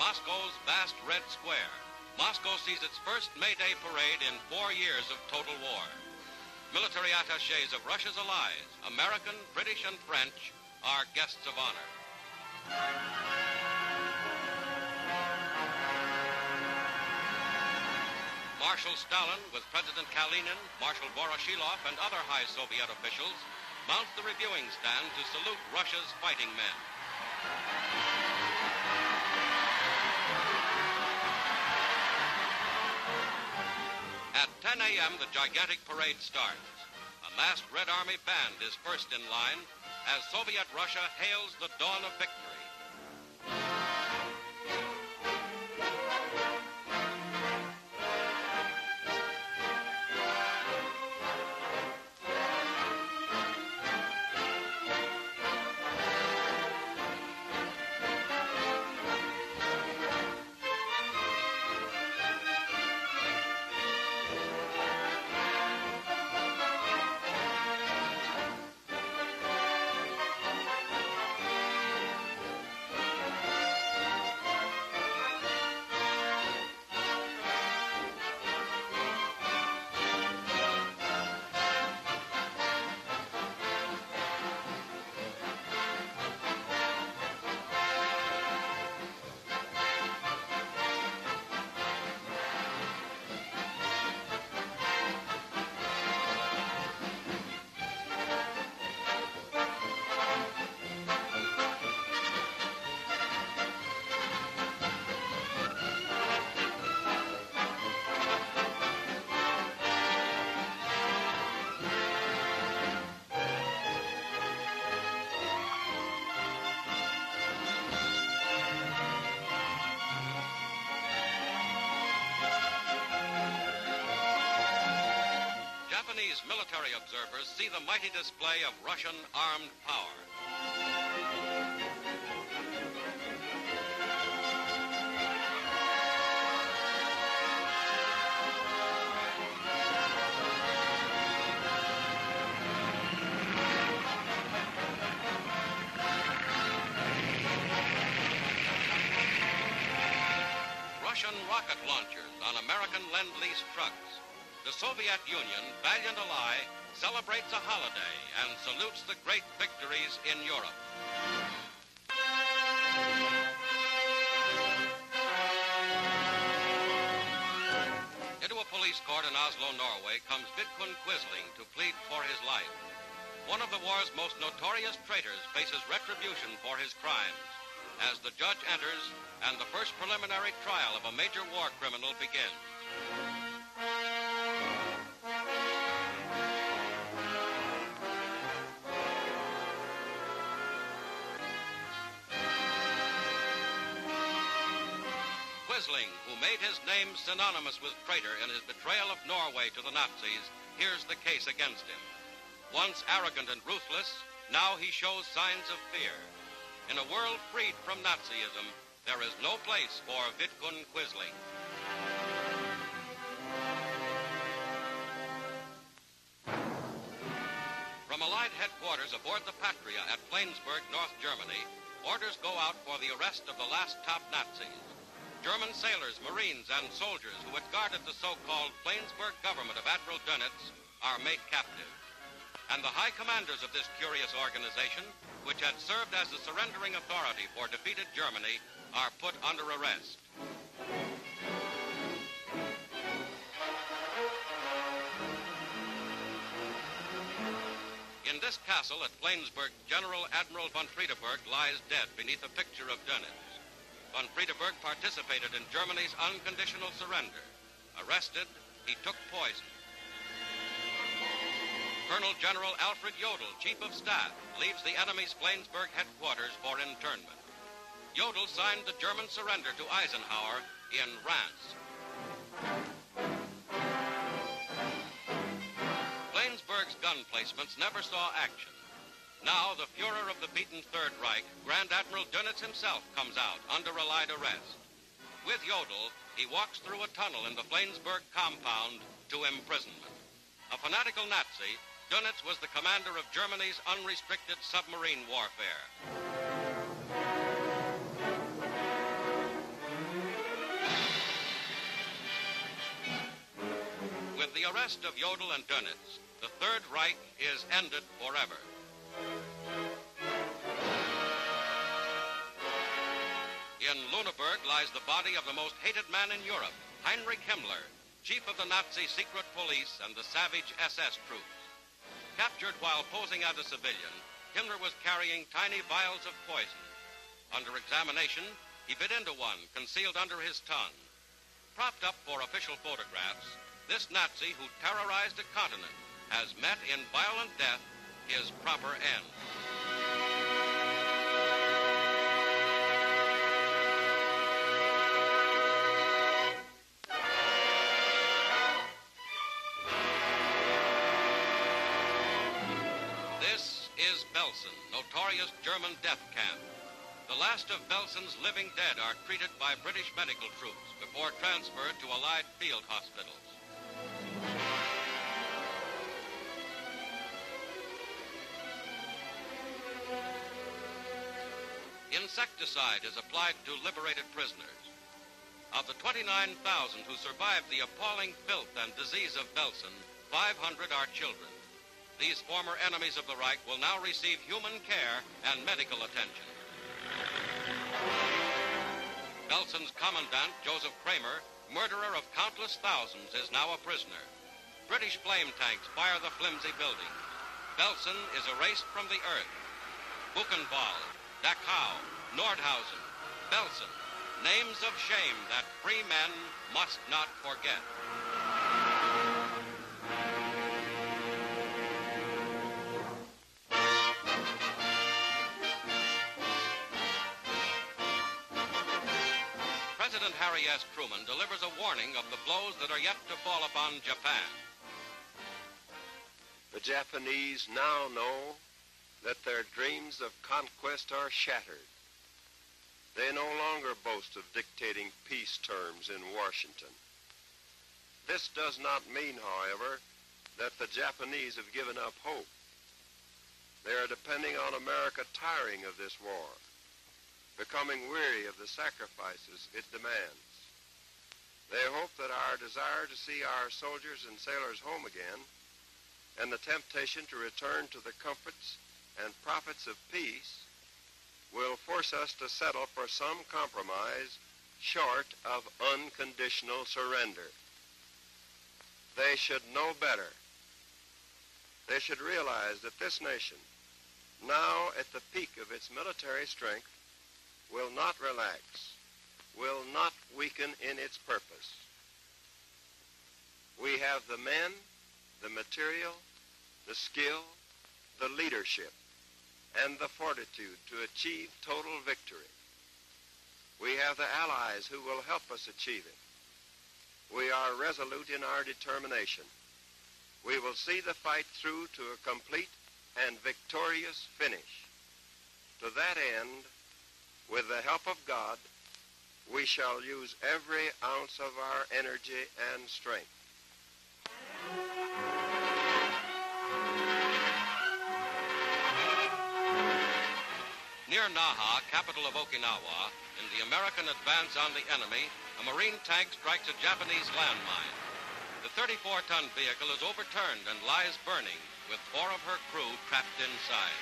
Moscow's vast Red Square. Moscow sees its first May Day parade in 4 years of total war. Military attachés of Russia's allies, American, British, and French, are guests of honor. Marshal Stalin, with President Kalinin, Marshal Voroshilov, and other high Soviet officials, mount the reviewing stand to salute Russia's fighting men. At 10 a.m., the gigantic parade starts. A massed Red Army band is first in line as Soviet Russia hails the dawn of victory. Japanese military observers see the mighty display of Russian armed power. Russian rocket launchers on American Lend-Lease trucks. The Soviet Union, valiant ally, celebrates a holiday and salutes the great victories in Europe. Into a police court in Oslo, Norway, comes Vidkun Quisling to plead for his life. One of the war's most notorious traitors faces retribution for his crimes as the judge enters and the first preliminary trial of a major war criminal begins. Quisling, who made his name synonymous with traitor in his betrayal of Norway to the Nazis, hears the case against him. Once arrogant and ruthless, now he shows signs of fear. In a world freed from Nazism, there is no place for Vidkun Quisling. From Allied headquarters aboard the Patria at Flensburg, North Germany, orders go out for the arrest of the last top Nazis. German sailors, Marines, and soldiers who had guarded the so-called Flensburg government of Admiral Dönitz are made captive. And the high commanders of this curious organization, which had served as the surrendering authority for defeated Germany, are put under arrest. In this castle at Flensburg, General Admiral von Friedeberg lies dead beneath a picture of Dönitz. Von Friedeberg participated in Germany's unconditional surrender. Arrested, he took poison. Colonel General Alfred Jodl, Chief of Staff, leaves the enemy's Flensburg headquarters for internment. Jodl signed the German surrender to Eisenhower in Reims. Flensburg's gun placements never saw action. Now, the Fuhrer of the beaten Third Reich, Grand Admiral Dönitz himself, comes out under Allied arrest. With Jodl, he walks through a tunnel in the Flensburg compound to imprisonment. A fanatical Nazi, Dönitz was the commander of Germany's unrestricted submarine warfare. the arrest of Jodl and Dönitz, the Third Reich is ended forever. In Lüneburg lies the body of the most hated man in Europe, Heinrich Himmler, chief of the Nazi secret police and the savage SS troops. Captured while posing as a civilian, Himmler was carrying tiny vials of poison. Under examination, he bit into one concealed under his tongue. Propped up for official photographs, this Nazi who terrorized a continent has met in violent death his proper end. This is Belsen, notorious German death camp. The last of Belsen's living dead are treated by British medical troops before transfer to Allied field hospitals. Insecticide is applied to liberated prisoners. Of the 29,000 who survived the appalling filth and disease of Belsen, 500 are children. These former enemies of the Reich will now receive human care and medical attention. Belsen's commandant, Joseph Kramer, murderer of countless thousands, is now a prisoner. British flame tanks fire the flimsy building. Belsen is erased from the earth. Buchenwald, Dachau, Nordhausen, Belsen, names of shame that free men must not forget. President Harry S. Truman delivers a warning of the blows that are yet to fall upon Japan. The Japanese now know that their dreams of conquest are shattered. They no longer boast of dictating peace terms in Washington. This does not mean, however, that the Japanese have given up hope. They are depending on America tiring of this war, becoming weary of the sacrifices it demands. They hope that our desire to see our soldiers and sailors home again and the temptation to return to the comforts and profits of peace will force us to settle for some compromise short of unconditional surrender. They should know better. They should realize that this nation, now at the peak of its military strength, will not relax, will not weaken in its purpose. We have the men, the material, the skill, the leadership, and the fortitude to achieve total victory. We have the allies who will help us achieve it. We are resolute in our determination. We will see the fight through to a complete and victorious finish. To that end, with the help of God, we shall use every ounce of our energy and strength. Near Naha, capital of Okinawa, in the American advance on the enemy, a Marine tank strikes a Japanese landmine. The 34-ton vehicle is overturned and lies burning, with 4 of her crew trapped inside.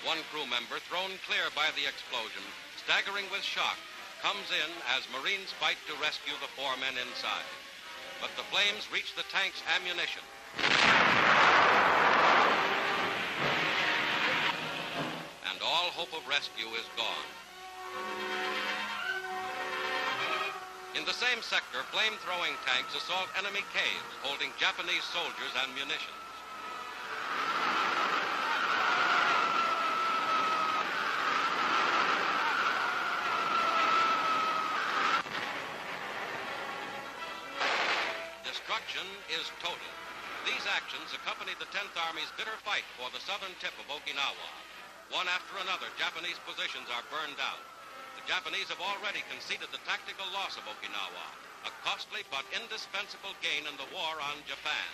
One crew member, thrown clear by the explosion, staggering with shock, comes in as Marines fight to rescue the 4 men inside. But the flames reach the tank's ammunition. And all hope of rescue is gone. In the same sector, flame-throwing tanks assault enemy caves holding Japanese soldiers and munitions. Destruction is total. These actions accompanied the 10th Army's bitter fight for the southern tip of Okinawa. One after another, Japanese positions are burned out. The Japanese have already conceded the tactical loss of Okinawa, a costly but indispensable gain in the war on Japan.